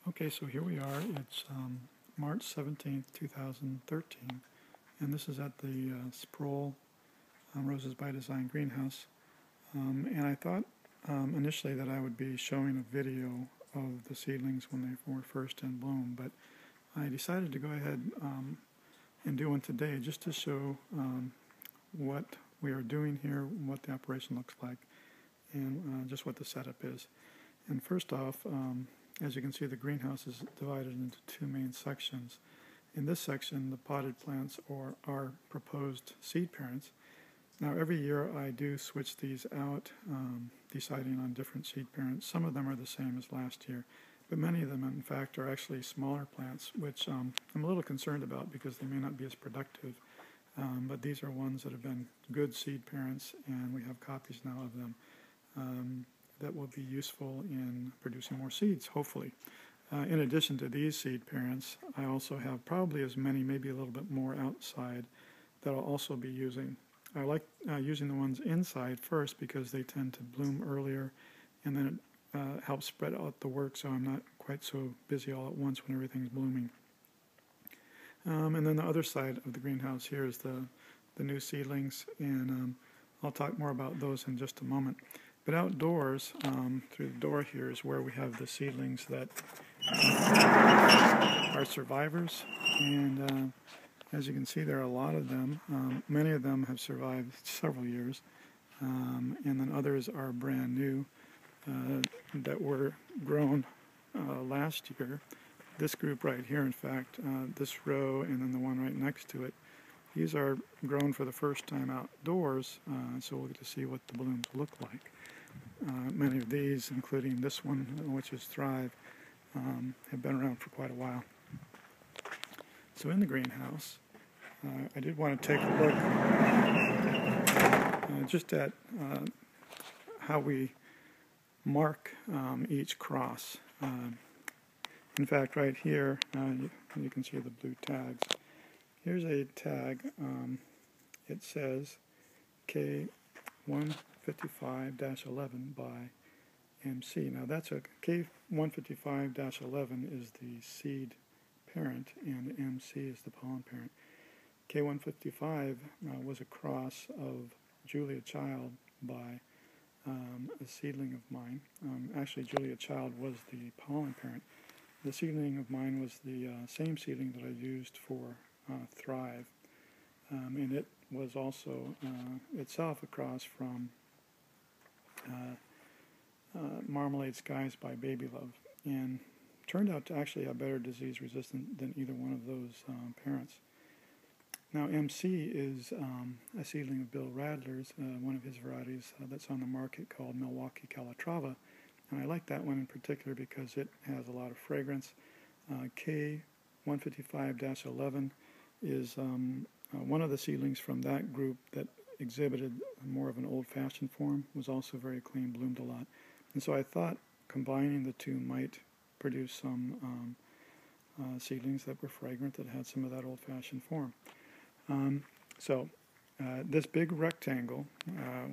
Okay, so here we are. It's March 17th, 2013, and this is at the Sproul Roses by Design Greenhouse. And I thought initially that I would be showing a video of the seedlings when they were first in bloom, but I decided to go ahead and do one today just to show what we are doing here, what the operation looks like, and just what the setup is. And first off, as you can see, the greenhouse is divided into two main sections. In this section, the potted plants are proposed seed parents. Now, every year I do switch these out, deciding on different seed parents. Some of them are the same as last year, but many of them, in fact, are actually smaller plants, which I'm a little concerned about because they may not be as productive. But these are ones that have been good seed parents, and we have copies now of them that will be useful in producing more seeds, hopefully. In addition to these seed parents, I also have probably as many, maybe a little bit more outside, that I'll also be using. I like using the ones inside first because they tend to bloom earlier, and then it helps spread out the work so I'm not quite so busy all at once when everything's blooming. And then the other side of the greenhouse here is the new seedlings, and I'll talk more about those in just a moment. But outdoors, through the door here, is where we have the seedlings that are survivors, and as you can see, there are a lot of them. Many of them have survived several years, and then others are brand new that were grown last year. This group right here, in fact, this row and then the one right next to it, these are grown for the first time outdoors, so we'll get to see what the blooms look like. Many of these, including this one, which is Thrive, have been around for quite a while. So in the greenhouse, I did want to take a look just at how we mark each cross. In fact, right here, you can see the blue tags. Here's a tag. It says K155-11 by MC. Now that's a K155-11 is the seed parent, and MC is the pollen parent. K155 was a cross of Julia Child by a seedling of mine. Actually, Julia Child was the pollen parent. The seedling of mine was the same seedling that I used for Thrive, and it was also itself a cross from Marmalade Skies by Baby Love, and turned out to actually have better disease resistance than either one of those parents. Now, MC is a seedling of Bill Radler's, one of his varieties that's on the market called Milwaukee Calatrava, and I like that one in particular because it has a lot of fragrance. K155-11 is one of the seedlings from that group that exhibited more of an old-fashioned form, was also very clean, bloomed a lot. And so I thought combining the two might produce some seedlings that were fragrant, that had some of that old-fashioned form. This big rectangle,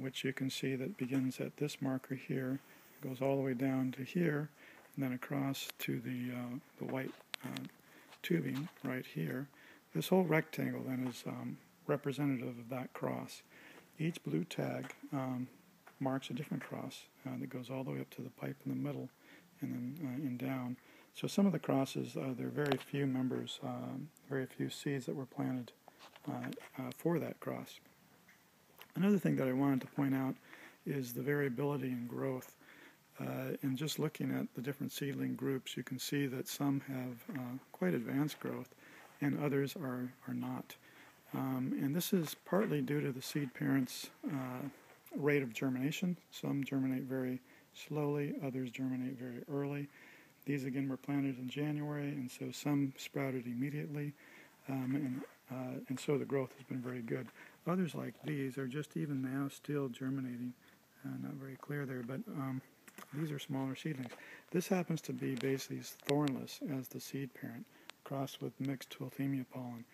which you can see that begins at this marker here, goes all the way down to here, and then across to the white tubing right here. This whole rectangle then is representative of that cross. Each blue tag marks a different cross that goes all the way up to the pipe in the middle and then in down. So some of the crosses, there are very few members, very few seeds that were planted for that cross. Another thing that I wanted to point out is the variability in growth. And just looking at the different seedling groups, you can see that some have quite advanced growth and others are not. And this is partly due to the seed parents' rate of germination. Some germinate very slowly, others germinate very early. These again were planted in January, and so some sprouted immediately, and so the growth has been very good. Others like these are just even now still germinating. Not very clear there, but these are smaller seedlings. This happens to be Basely's thornless as the seed parent, crossed with mixed Twilthemia pollen.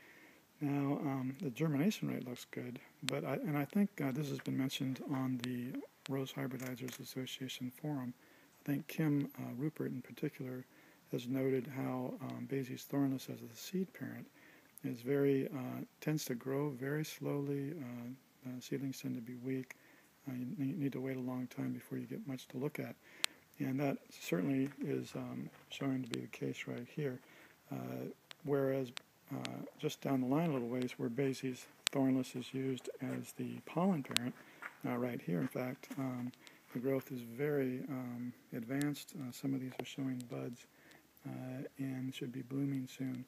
Now, the germination rate looks good, but I think this has been mentioned on the Rose Hybridizers Association forum. I think Kim Rupert in particular has noted how Basis thornless as the seed parent is tends to grow very slowly. Seedlings tend to be weak. You need to wait a long time before you get much to look at. And that certainly is showing to be the case right here. Whereas just down the line a little ways, where Basis thornless is used as the pollen parent, right here, in fact, the growth is very advanced. Some of these are showing buds and should be blooming soon.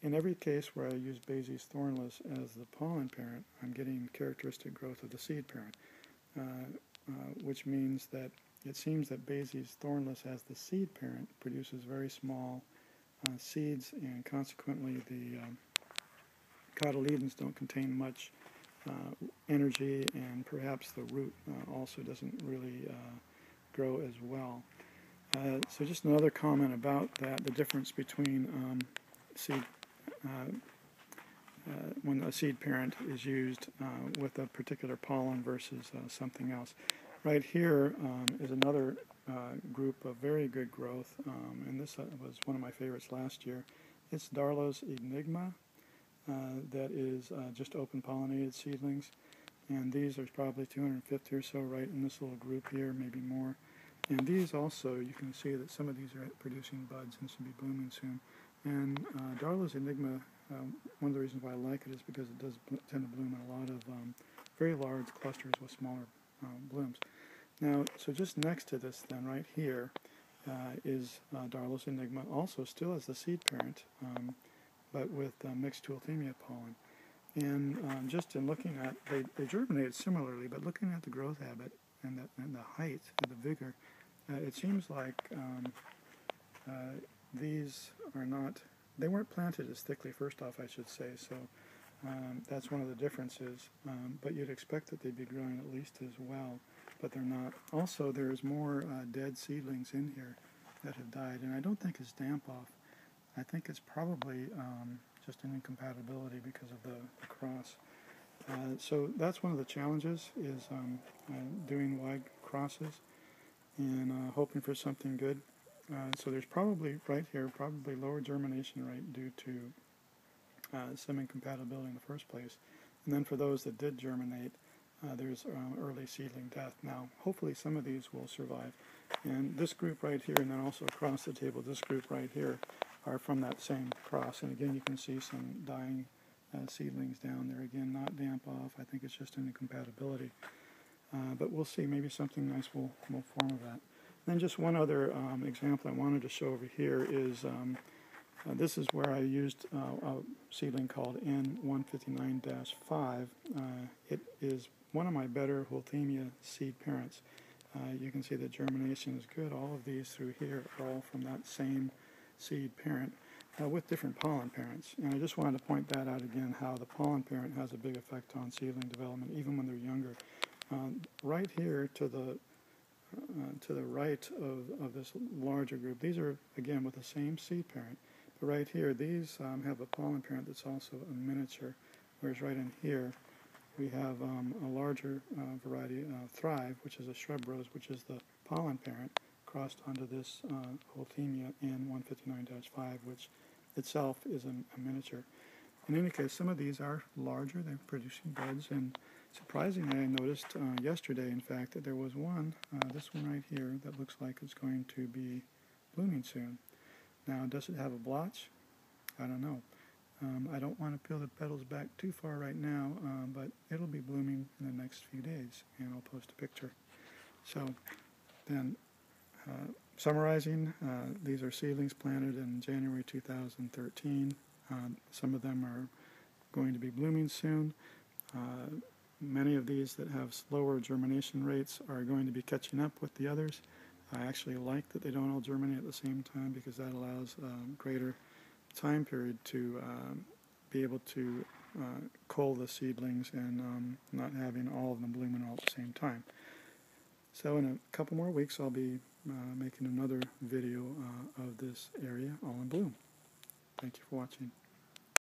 In every case where I use Basis thornless as the pollen parent, I'm getting characteristic growth of the seed parent, which means that it seems that Basis thornless as the seed parent produces very small seeds, and consequently the cotyledons don't contain much energy, and perhaps the root also doesn't really grow as well. So just another comment about that, the difference between when a seed parent is used with a particular pollen versus something else. Right here is another group of very good growth, and this was one of my favorites last year. It's Darlow's Enigma. That is just open pollinated seedlings, and these are probably 250 or so right in this little group here, maybe more. And these also, you can see that some of these are producing buds and should be blooming soon. And Darlow's Enigma, one of the reasons why I like it is because it does tend to bloom in a lot of very large clusters with smaller blooms. Now, so just next to this then, right here, is Darlow's Enigma, also still as the seed parent, but with mixed Tuolthemia pollen. And just in looking at, they germinated similarly, but looking at the growth habit and the height and the vigor, it seems like these are not, they weren't planted as thickly, first off, I should say, so that's one of the differences. But you'd expect that they'd be growing at least as well, but they're not. Also, there's more dead seedlings in here that have died, and I don't think it's damp off. I think it's probably just an incompatibility because of the cross. So that's one of the challenges, is doing wide crosses and hoping for something good. So there's probably, right here, probably lower germination rate due to some incompatibility in the first place. And then for those that did germinate, there's early seedling death. Now, hopefully some of these will survive. And this group right here, and then also across the table, this group right here, are from that same cross. And again, you can see some dying seedlings down there. Again, not damp off. I think it's just an incompatibility. But we'll see. Maybe something nice will form of that. Then just one other example I wanted to show over here is this is where I used a seedling called N159-5. It is one of my better Tuolthemia seed parents. You can see the germination is good. All of these through here are all from that same seed parent with different pollen parents. And I just wanted to point that out again, how the pollen parent has a big effect on seedling development, even when they're younger. Right here to the right of this larger group, these are, again, with the same seed parent. But right here, these have a pollen parent that's also a miniature, whereas right in here, we have a larger variety, Thrive, which is a shrub rose, which is the pollen parent, crossed onto this Tuolthemia N159-5, which itself is a miniature. In any case, some of these are larger. They're producing buds, and surprisingly, I noticed yesterday, in fact, that there was one, this one right here, that looks like it's going to be blooming soon. Now, does it have a blotch? I don't know. I don't want to peel the petals back too far right now, but it'll be blooming in the next few days, and I'll post a picture. So, then, summarizing, these are seedlings planted in January 2013. Some of them are going to be blooming soon. Many of these that have slower germination rates are going to be catching up with the others. I actually like that they don't all germinate at the same time, because that allows greater time period to be able to cull the seedlings and not having all of them blooming all at the same time. So in a couple more weeks, I'll be making another video of this area all in bloom. Thank you for watching.